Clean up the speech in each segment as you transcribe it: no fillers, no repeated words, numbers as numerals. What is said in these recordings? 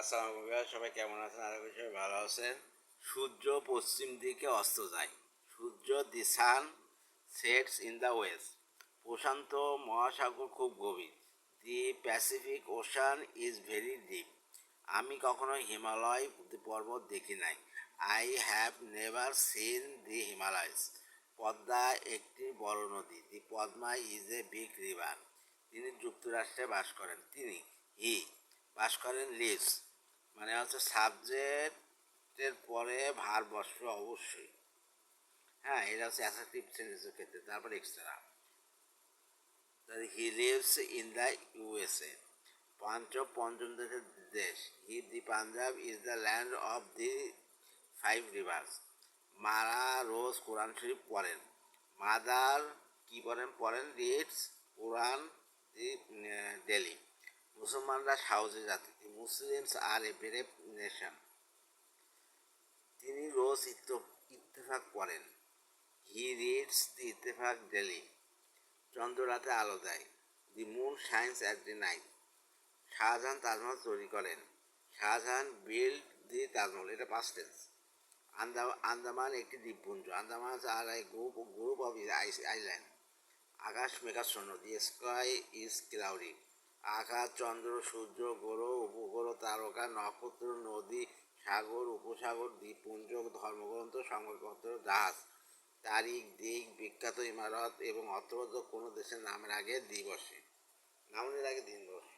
আসসালামু আলাইকুম, সবাই কেমন আছেন? আশা করি সবাই ভালো আছেন। সূর্য পশ্চিম দিকে অস্ত যায়। সূর্য the sun sets in the west. প্রশান্ত মহাসাগর খুব গভীর। The Pacific ocean is very deep. আমি কখনো হিমালয় পর্বত দেখি নাই। I have never seen the Himalayas. Padma একটি বড় নদী। The Padma is a big river. তিনি যুক্তরাষ্ট্রে বাস করেন। হি বাস করেন লিভস, মানে হচ্ছে সাবজেক্টের পরে ভার বসবে অবশ্যই। হ্যাঁ, এটা হচ্ছে অ্যাসার্টিভ সেন্টেন্সের ক্ষেত্রে। তারপর extra, he lives in the USA. পঞ্চম দেশের দেশ। The Punjab is the land of the five rivers. মারা রোজ কোরআন শরীফ পড়েন। মাদার কি পড়েন রিডস কোরআন দি ডেলি। মুসলমানরা সাহসী জাতি। The Muslims are a brave nation. তিনি রোজ ইত্তেফাক পড়েন। He reads the Ittefaq daily. চন্দ্র রাতে আলো দেয়। The moon shines at the night. Shahjahan Taj Mahal তৈরি করেন। Shahjahan build the Taj Mahal. এটা পাস্ট টেন্স। আন্দামান একটি দ্বীপপুঞ্জ। Andaman are a group of island. আকাশ মেঘাচ্ছন্ন। The sky is cloudy. আকাশ, চন্দ্র, সূর্য, গ্রহ, উপগ্রহ, তারকা, নক্ষত্র, নদী, সাগর, উপসাগর, দ্বীপপুঞ্জ, ধর্মগ্রন্থ, সংবাদপত্র, জাহাজ। তারিখ, দিক, বিখ্যাত ইমারত এবং অর্থবোধ কোনো দেশের নামের আগে দি বসে। নামের আগে দিন বসে।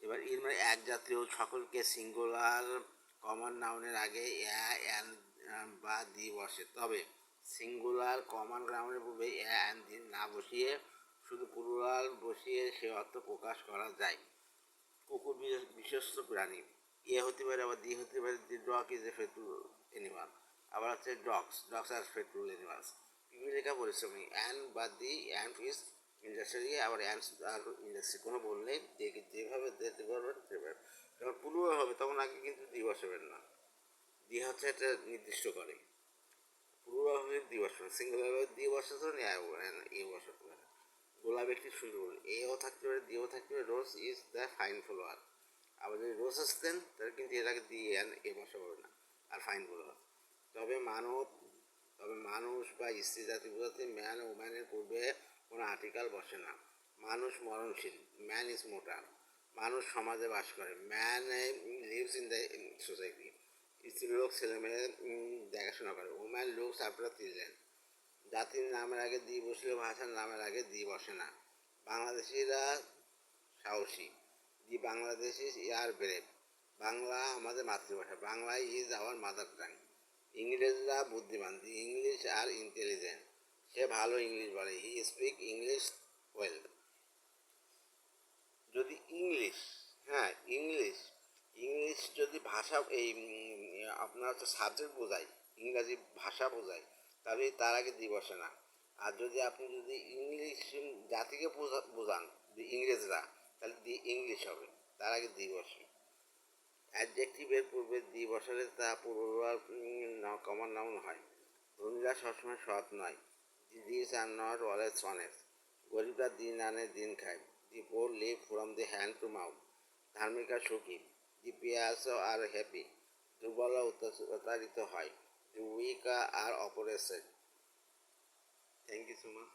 এবার এর মানে এক জাতীয় সকলকে সিঙ্গুলার কমন নাউনের আগে অ্যান বা দি বসে। তবে সিঙ্গুলার কমন নাউনের পূর্বে অ্যান দি না বসিয়ে শুধু প্লুরাল বসিয়ে সে অর্থ প্রকাশ করা যায়। কুকুর বিশ্বস্ত প্রাণী। এ হতে পারে, আবার দি হতে পারে। দি dog is a faithful animal. আবার হচ্ছে ডগস আর ফেথফুল অ্যানিমালস। লেখা পরিশ্রমী। অ্যান্ড বা দি অ্যান্ড ইজ ইন্ডাস্ট্রি। আবার অ্যান্ডস আর ইন্ডাস্ট্রি কোনো বললেই যেভাবে দিতে পারবেন সেভাবে। যখন প্লুরাল হবে তখন আগে কিন্তু দি বসাবেন না। দি হচ্ছে এটা নির্দিষ্ট করে। প্লুরাল হলে দি বসাবেন। সিঙ্গুলার হলে দি বসাতে পারেন, এ বসাতে পারেন। গোলাপ একটি সুন্দর। এও থাকতে পারে, দিও থাকতে পারে। Rose is the fine flower. আবার যদি রোজ আসতেন তাহলে কিন্তু এর আগে দিয়ে এ বসা হবে না, আর ফাইন ফ্লাওয়ার। তবে মানুষ বা স্ত্রী জাতি বোঝাতে ম্যান ও ওম্যানের পূর্বে কোনো আর্টিকেল বসে না। মানুষ মরণশীল। Man is mortal. মানুষ সমাজে বাস করে। Man lives in the society. স্ত্রীলোক ছেলেমেয়ে দেখাশোনা করে। Woman looks after children. জাতির নামের আগে দি বসলে ভাষার নামের আগে দি বসে না। বাংলাদেশিরা সাহসী। The Bangladesh is are brave. Bangla আমাদের মাতৃভাষা। Bangla is our mother tongue. ইংরেজরা বুদ্ধিমান। The English R intelligent. সে ভালো ইংলিশ বলে। He speak English well. যদি ইংলিশ, হ্যাঁ ইংলিশ যদি ভাষা আপনার হচ্ছে সাবজেক্ট বোঝায়, ইংরাজি ভাষা বোঝায়, তাহলে তার আগে দি বসে না। আর আপনি ইংলিশ জাতিকে বোঝান ইংরেজরা, তাহলে দি ইংলিশ হবে, তার আগে দি বসে। অ্যাডজেক্টিভের পূর্বে দি বসালে তা প্লুরাল কমন নাউন হয়। ধনীরা সবসময় সৎ নয়। The rich are not always honest. গরিবরা দিন আনে দিন খায়। The poor live from the hand to mouth. ধার্মিকরা সুখী। The pious are happy. দুর্বলরা অত্যাচারিত হয়। The weak are oppressed. Thank you so much.